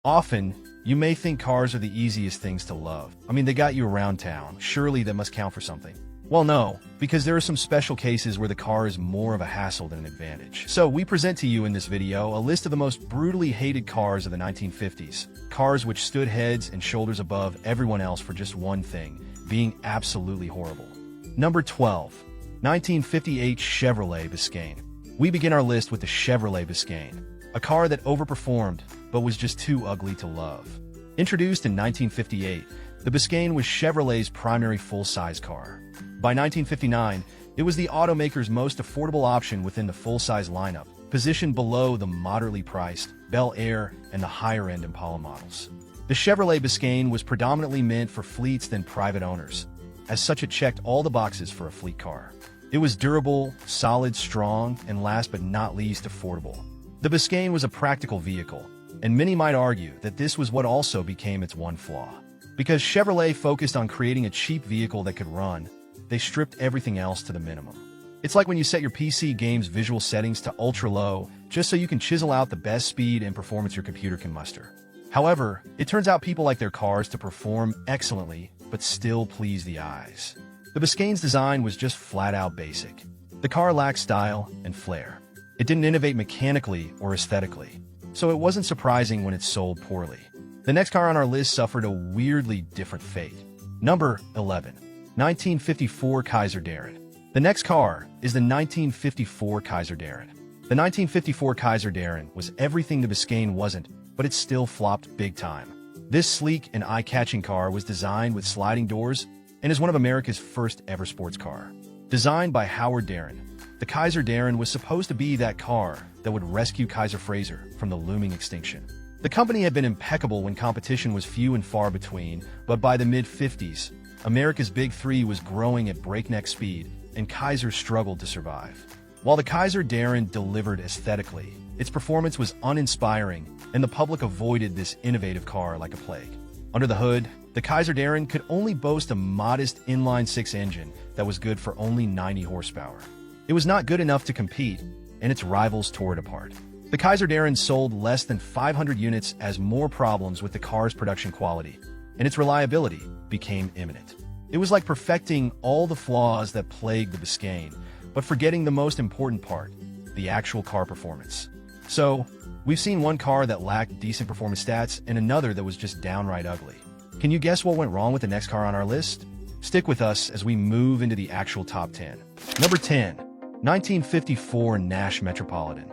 Often, you may think cars are the easiest things to love. I mean, they got you around town. Surely that must count for something. Well, no, because there are some special cases where the car is more of a hassle than an advantage. So we present to you in this video a list of the most brutally hated cars of the 1950s. Cars which stood heads and shoulders above everyone else for just one thing, being absolutely horrible. Number 12. 1958 Chevrolet Biscayne. We begin our list with the Chevrolet Biscayne, a car that overperformed but was just too ugly to love. Introduced in 1958, the Biscayne was Chevrolet's primary full-size car. By 1959, it was the automaker's most affordable option within the full-size lineup, positioned below the moderately priced Bel Air and the higher-end Impala models. The Chevrolet Biscayne was predominantly meant for fleets than private owners. As such, it checked all the boxes for a fleet car. It was durable, solid, strong, and last but not least, affordable. The Biscayne was a practical vehicle, and many might argue that this was what also became its one flaw. Because Chevrolet focused on creating a cheap vehicle that could run, they stripped everything else to the minimum. It's like when you set your PC game's visual settings to ultra-low just so you can chisel out the best speed and performance your computer can muster. However, it turns out people like their cars to perform excellently, but still please the eyes. The Biscayne's design was just flat-out basic. The car lacked style and flair. It didn't innovate mechanically or aesthetically, so it wasn't surprising when it sold poorly. The next car on our list suffered a weirdly different fate. Number 11. 1954 Kaiser Darren. The next car is the 1954 Kaiser Darren. The 1954 Kaiser Darren was everything the Biscayne wasn't, but it still flopped big time. This sleek and eye-catching car was designed with sliding doors and is one of America's first ever sports car. Designed by Howard Darren, the Kaiser Darren was supposed to be that car that would rescue Kaiser Frazer from the looming extinction. The company had been impeccable when competition was few and far between, but by the mid-50s, America's Big Three was growing at breakneck speed, and Kaiser struggled to survive. While the Kaiser Darren delivered aesthetically, its performance was uninspiring, and the public avoided this innovative car like a plague. Under the hood, the Kaiser Darren could only boast a modest inline-six engine that was good for only 90 horsepower. It was not good enough to compete, and its rivals tore it apart. The Kaiser Darren sold less than 500 units as more problems with the car's production quality, and its reliability became imminent. It was like perfecting all the flaws that plagued the Biscayne, but forgetting the most important part, the actual car performance. So, we've seen one car that lacked decent performance stats and another that was just downright ugly. Can you guess what went wrong with the next car on our list? Stick with us as we move into the actual top 10. Number 10. 1954 Nash Metropolitan.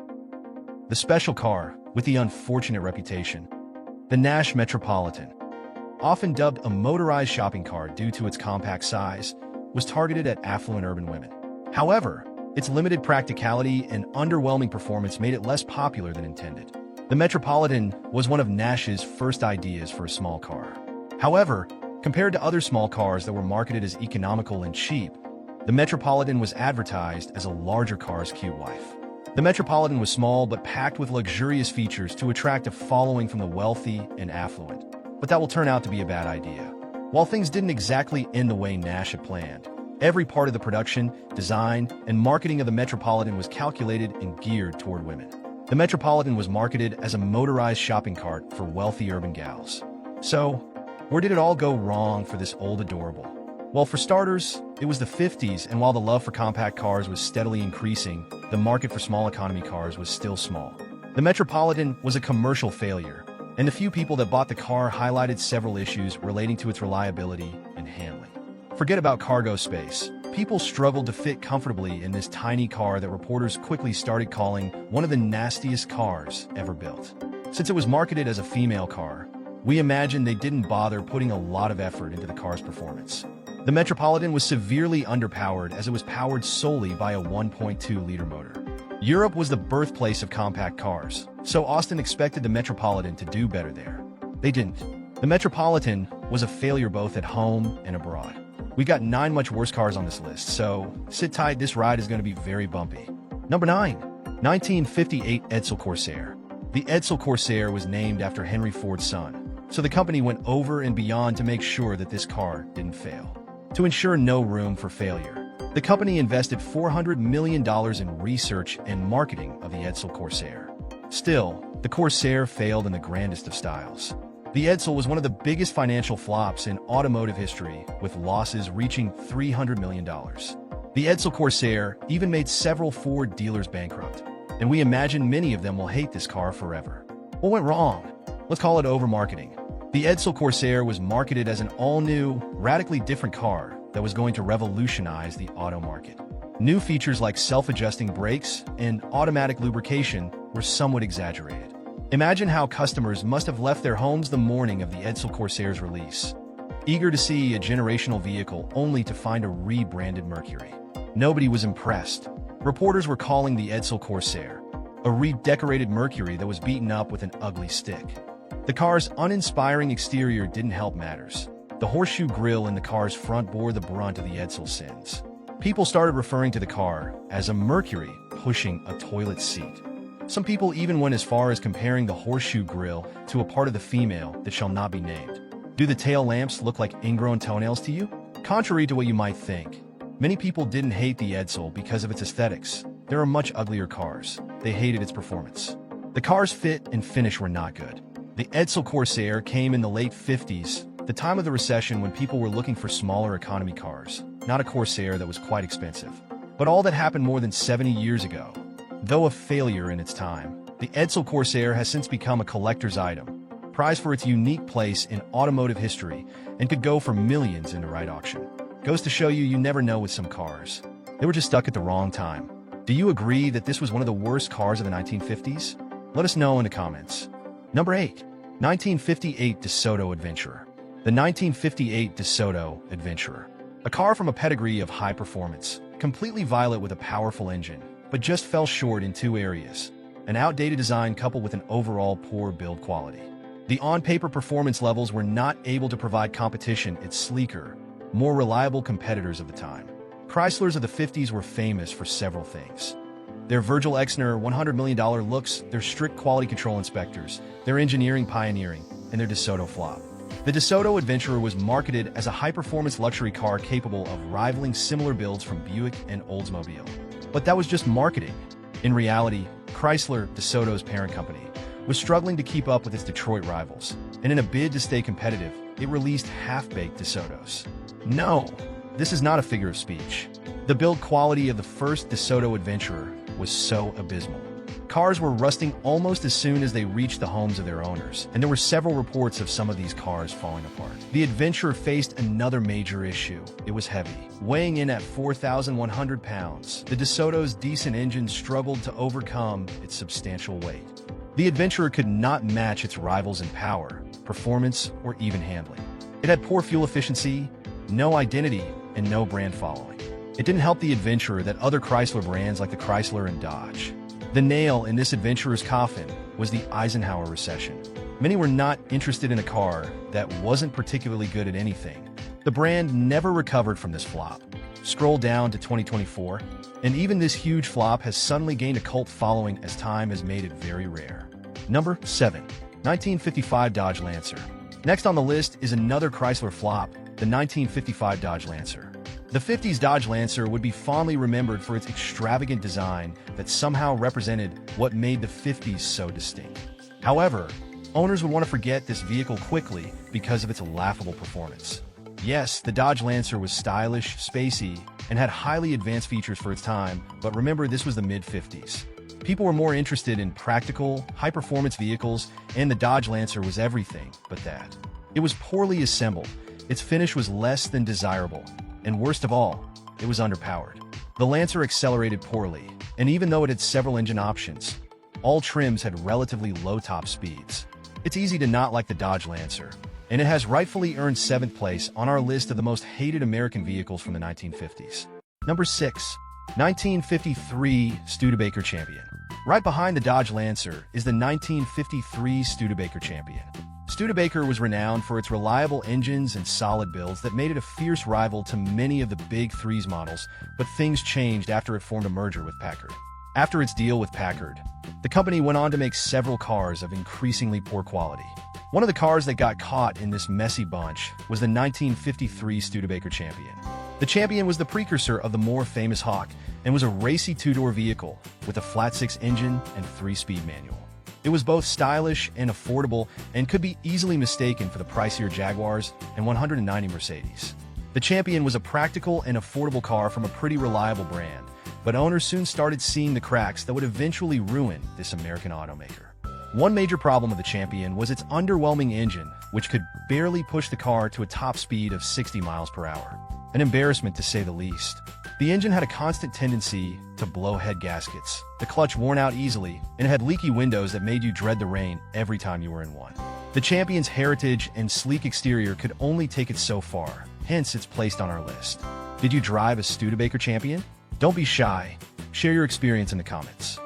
The special car with the unfortunate reputation. The Nash Metropolitan, often dubbed a motorized shopping car due to its compact size, was targeted at affluent urban women. However, its limited practicality and underwhelming performance made it less popular than intended. The Metropolitan was one of Nash's first ideas for a small car. However, compared to other small cars that were marketed as economical and cheap, the Metropolitan was advertised as a larger car's cute wife. The Metropolitan was small but packed with luxurious features to attract a following from the wealthy and affluent. But that will turn out to be a bad idea. While things didn't exactly end the way Nash had planned, every part of the production, design, and marketing of the Metropolitan was calculated and geared toward women. The Metropolitan was marketed as a motorized shopping cart for wealthy urban gals. So, where did it all go wrong for this old adorable? Well, for starters, it was the 50s, and while the love for compact cars was steadily increasing, the market for small economy cars was still small. The Metropolitan was a commercial failure, and the few people that bought the car highlighted several issues relating to its reliability and handling. Forget about cargo space. People struggled to fit comfortably in this tiny car that reporters quickly started calling one of the nastiest cars ever built. Since it was marketed as a female car, we imagine they didn't bother putting a lot of effort into the car's performance. The Metropolitan was severely underpowered as it was powered solely by a 1.2-liter motor. Europe was the birthplace of compact cars, so Austin expected the Metropolitan to do better there. They didn't. The Metropolitan was a failure both at home and abroad. We got 9 much worse cars on this list, so sit tight, this ride is going to be very bumpy. Number 9. 1958 Edsel Corsair. The Edsel Corsair was named after Henry Ford's son, so the company went over and beyond to make sure that this car didn't fail. To ensure no room for failure, the company invested $400 million in research and marketing of the Edsel Corsair. Still, The Corsair failed in the grandest of styles. The Edsel was one of the biggest financial flops in automotive history, with losses reaching $300 million. The Edsel Corsair even made several Ford dealers bankrupt, and we imagine many of them will hate this car forever. What went wrong? Let's call it over-marketing. The Edsel Corsair was marketed as an all-new, radically different car that was going to revolutionize the auto market. New features like self-adjusting brakes and automatic lubrication were somewhat exaggerated. Imagine how customers must have left their homes the morning of the Edsel Corsair's release, eager to see a generational vehicle only to find a rebranded Mercury. Nobody was impressed. Reporters were calling the Edsel Corsair a redecorated Mercury that was beaten up with an ugly stick. The car's uninspiring exterior didn't help matters. The horseshoe grille in the car's front bore the brunt of the Edsel sins. People started referring to the car as a Mercury pushing a toilet seat. Some people even went as far as comparing the horseshoe grille to a part of the female that shall not be named. Do the tail lamps look like ingrown toenails to you? Contrary to what you might think, many people didn't hate the Edsel because of its aesthetics. There are much uglier cars. They hated its performance. The car's fit and finish were not good. The Edsel Corsair came in the late 50s, the time of the recession when people were looking for smaller economy cars, not a Corsair that was quite expensive. But all that happened more than 70 years ago. Though a failure in its time, the Edsel Corsair has since become a collector's item, prized for its unique place in automotive history and could go for millions in the right auction. Goes to show you never know with some cars. They were just stuck at the wrong time. Do you agree that this was one of the worst cars of the 1950s? Let us know in the comments. Number 8. 1958 DeSoto Adventurer. The 1958 DeSoto Adventurer. A car from a pedigree of high performance, completely violet with a powerful engine, but just fell short in two areas: an outdated design coupled with an overall poor build quality. The on-paper performance levels were not able to provide competition its sleeker, more reliable competitors of the time. Chryslers of the 50s were famous for several things: their Virgil Exner $100 million looks, their strict quality control inspectors, their engineering pioneering, and their DeSoto flop. The DeSoto Adventurer was marketed as a high-performance luxury car capable of rivaling similar builds from Buick and Oldsmobile. But that was just marketing. In reality, Chrysler, DeSoto's parent company, was struggling to keep up with its Detroit rivals, and in a bid to stay competitive, it released half-baked DeSotos. No, this is not a figure of speech. The build quality of the first DeSoto Adventurer was so abysmal. Cars were rusting almost as soon as they reached the homes of their owners, and there were several reports of some of these cars falling apart. The Adventurer faced another major issue. It was heavy. Weighing in at 4,100 pounds, the DeSoto's decent engine struggled to overcome its substantial weight. The Adventurer could not match its rivals in power, performance, or even handling. It had poor fuel efficiency, no identity, and no brand following. It didn't help the Adventurer that other Chrysler brands like the Chrysler and Dodge. The nail in this Adventurer's coffin was the Eisenhower recession. Many were not interested in a car that wasn't particularly good at anything. The brand never recovered from this flop. Scroll down to 2024, and even this huge flop has suddenly gained a cult following as time has made it very rare. Number 7. 1955 Dodge Lancer. Next on the list is another Chrysler flop, the 1955 Dodge Lancer. The 50s Dodge Lancer would be fondly remembered for its extravagant design that somehow represented what made the 50s so distinct. However, owners would want to forget this vehicle quickly because of its laughable performance. Yes, the Dodge Lancer was stylish, spacey, and had highly advanced features for its time, but remember, this was the mid-50s. People were more interested in practical, high-performance vehicles, and the Dodge Lancer was everything but that. It was poorly assembled, its finish was less than desirable, and worst of all, it was underpowered. The Lancer accelerated poorly, and even though it had several engine options, all trims had relatively low top speeds. It's easy to not like the Dodge Lancer, and it has rightfully earned 7th place on our list of the most hated American vehicles from the 1950s. Number 6. 1953 Studebaker Champion. Right behind the Dodge Lancer is the 1953 Studebaker Champion. Studebaker was renowned for its reliable engines and solid builds that made it a fierce rival to many of the Big Three's models, but things changed after it formed a merger with Packard. After its deal with Packard, the company went on to make several cars of increasingly poor quality. One of the cars that got caught in this messy bunch was the 1953 Studebaker Champion. The Champion was the precursor of the more famous Hawk and was a racy two-door vehicle with a flat-six engine and 3-speed manual. It was both stylish and affordable and could be easily mistaken for the pricier Jaguars and 190 Mercedes. The Champion was a practical and affordable car from a pretty reliable brand, but owners soon started seeing the cracks that would eventually ruin this American automaker. One major problem of the Champion was its underwhelming engine, which could barely push the car to a top speed of 60 miles per hour. An embarrassment to say the least. The engine had a constant tendency to blow head gaskets, the clutch worn out easily, and it had leaky windows that made you dread the rain every time you were in one. The Champion's heritage and sleek exterior could only take it so far, hence it's placed on our list. Did you drive a Studebaker Champion? Don't be shy. Share your experience in the comments.